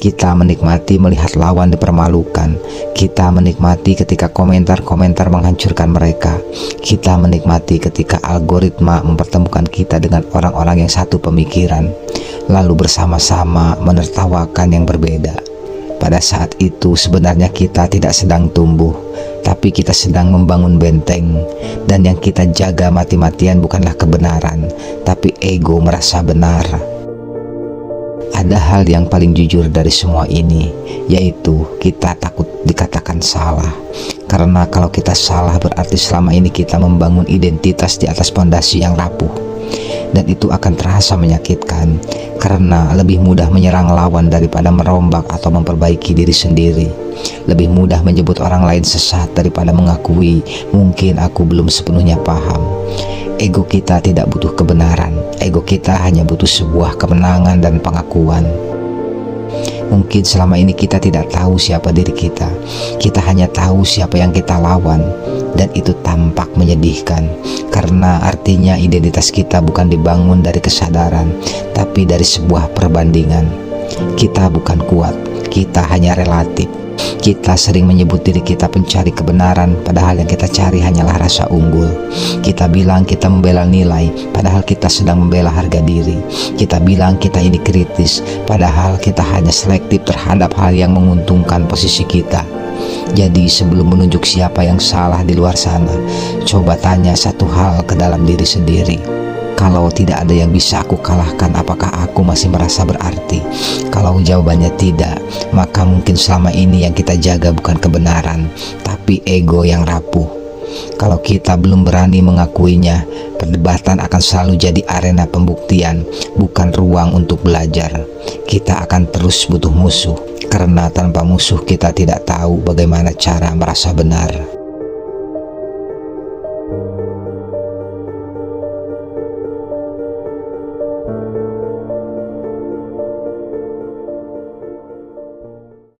Kita menikmati melihat lawan dipermalukan. Kita menikmati ketika komentar-komentar menghancurkan mereka. Kita menikmati ketika algoritma mempertemukan kita dengan orang-orang yang satu pemikiran, lalu bersama-sama menertawakan yang berbeda. Pada saat itu sebenarnya kita tidak sedang tumbuh, tapi kita sedang membangun benteng. Dan yang kita jaga mati-matian bukanlah kebenaran, tapi ego merasa benar. Ada hal yang paling jujur dari semua ini, yaitu kita takut dikatakan salah. Karena kalau kita salah berarti selama ini kita membangun identitas di atas fondasi yang rapuh. Dan itu akan terasa menyakitkan, karena lebih mudah menyerang lawan daripada merombak atau memperbaiki diri sendiri. Lebih mudah menyebut orang lain sesat daripada mengakui, mungkin aku belum sepenuhnya paham. Ego kita tidak butuh kebenaran. Ego kita hanya butuh sebuah kemenangan dan pengakuan. Mungkin selama ini kita tidak tahu siapa diri kita. Kita hanya tahu siapa yang kita lawan. Dan itu tampak menyedihkan, karena artinya identitas kita bukan dibangun dari kesadaran, tapi dari sebuah perbandingan. Kita bukan kuat, kita hanya relatif. Kita sering menyebut diri kita pencari kebenaran, padahal yang kita cari hanyalah rasa unggul. Kita bilang kita membela nilai, padahal kita sedang membela harga diri. Kita bilang kita ini kritis, padahal kita hanya selektif terhadap hal yang menguntungkan posisi kita. Jadi sebelum menunjuk siapa yang salah di luar sana, coba tanya satu hal ke dalam diri sendiri. Kalau tidak ada yang bisa aku kalahkan, apakah aku masih merasa berarti? Kalau jawabannya tidak, maka mungkin selama ini yang kita jaga bukan kebenaran, tapi ego yang rapuh. Kalau kita belum berani mengakuinya, perdebatan akan selalu jadi arena pembuktian, bukan ruang untuk belajar. Kita akan terus butuh musuh, karena tanpa musuh kita tidak tahu bagaimana cara merasa benar.